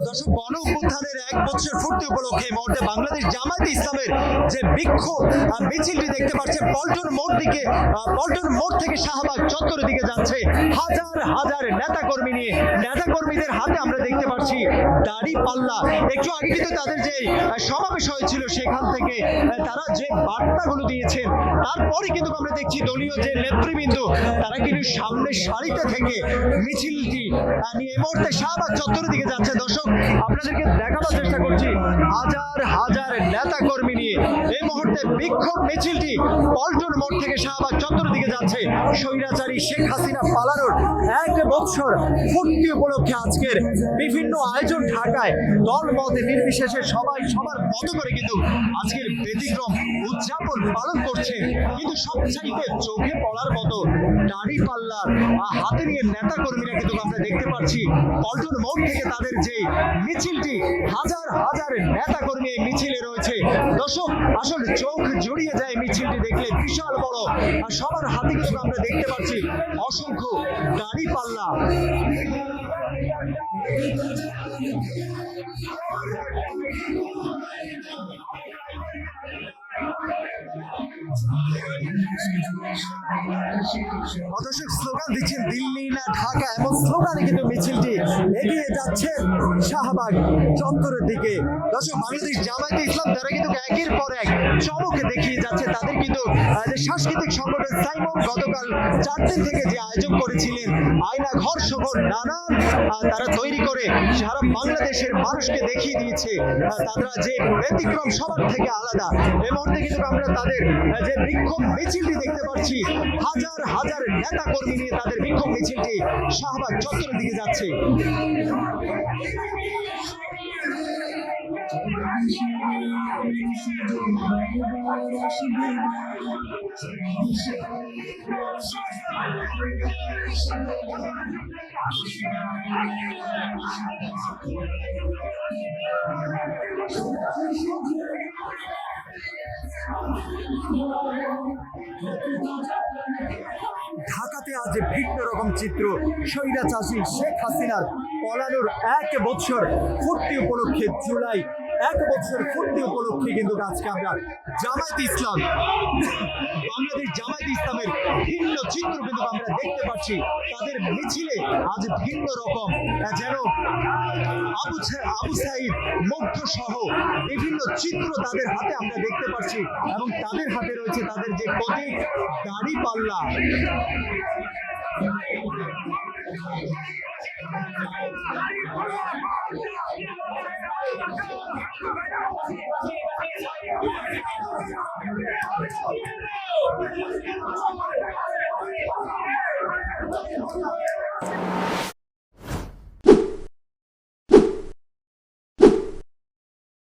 দর্শক, গণ অভ্যুত্থানের ১ বছর পূর্তি উপলক্ষে এই মুহূর্তে বাংলাদেশ জামায়াতে ইসলামের যে বিক্ষোভ মিছিলটি দেখতে পাচ্ছেন পল্টন মোড় থেকে শাহবাগ চত্বরের দিকে যাচ্ছে। হাজার হাজার নেতাকর্মী নিয়ে, নেতাকর্মীদের হাতে আমরা দেখতে পাচ্ছি দাড়ি পাল্লা। একটু আগে কিন্তু তাদের যে সমাবেশ হয়েছিল সেখান থেকে তারা যে বার্তাগুলো দিয়েছেন, তারপরে কিন্তু আমরা দেখছি দলীয় যে নেতৃবৃন্দ তারা কিন্তু সামনের সারিতে থেকে মিছিলটি নিয়ে এই মুহূর্তে শাহবাগ চত্বরের দিকে যাচ্ছে। দর্শক, আপনাদেরকে দেখানোর চেষ্টা করছি হাজার হাজার নেতা কর্মী নিয়ে এই মুহূর্তে বিক্ষোভ মিছিলটি পল্টন মোড় থেকে শাহবাগ চত্বরের দিকে যাচ্ছে। স্বৈরাচারী শেখ হাসিনা পালানোর ১ বছর পূর্তি উপলক্ষে আজকের বিভিন্ন আয়োজন ঢাকায় দল মতে নির্বিশেষে সবাই সবার মতো করে কিন্তু আজকের ব্যতিক্রম উদযাপন পালন করছেন। কিন্তু সবচাইতে চোখে পড়ার মতো দাড়ি পাল্লার হাতে নিয়ে নেতা কর্মীরা কিন্তু আমরা দেখতে পাচ্ছি পল্টন মোড় থেকে তাদের যে মিছিলটি, হাজার হাজার নেতা কর্মী এই মিছিলে রয়েছে। দর্শক, আসলে চোখ জুড়িয়ে যায় মিছিলটি দেখলে। বিশাল বড় সবার হাতে কিন্তু আমরা দেখতে পাচ্ছি অসংখ্য দাড়ি পাল্লা। দর্শক, স্লোগান দিচ্ছেন দিল্লি না ঢাকা, এমন স্লোগানে কিন্তু মিছিলটি এগিয়ে যাচ্ছে শাহবাগ চত্বরের দিকে। দর্শক, বাংলাদেশ জামায়াতে ইসলাম তারা কিন্তু একের পর এক চমকে দেখিয়ে যাচ্ছে। তাদের কিন্তু যে সাংস্কৃতিক সংগঠন সাইমন গতকাল 4 দিন থেকে যে আয়োজন করেছিলেন আয়না ঘর সহ নানান তারা তৈরি করে সারা বাংলাদেশের মানুষকে দেখিয়ে দিয়েছে তারা যে ব্যতিক্রম সবার থেকে আলাদা। এই মুহূর্তে কিন্তু আমরা তাদের যে বিক্ষোভ মিছিলটি দেখতে পাচ্ছি, হাজার হাজার নেতা কর্মী নিয়ে তাদের বিক্ষোভ মিছিলটি শাহবাগ চত্বরের দিকে যাচ্ছে। ঢাকাতে আজ ভিন্ন রকম চিত্র। স্বৈরাচারী শেখ হাসিনার পলানোর ১ বছর পূর্তি উপলক্ষে জুলাই ১ বছর পূর্তি উপলক্ষে কিন্তু আজকে আমরা জামায়াতে ইসলাম, বাংলাদেশ জামায়াতে ইসলামের ভিন্ন চিত্র কিন্তু আমরা দেখতে পাচ্ছি। তাদের মিছিলে আজ ভিন্ন রকম, যেন আবু সাইদ মুগ্ধ সহ বিভিন্ন চিত্র তাদের হাতে আমরা দেখতে পাচ্ছি এবং তাদের হাতে রয়েছে তাদের যে প্রতীক দাড়ি পাল্লা।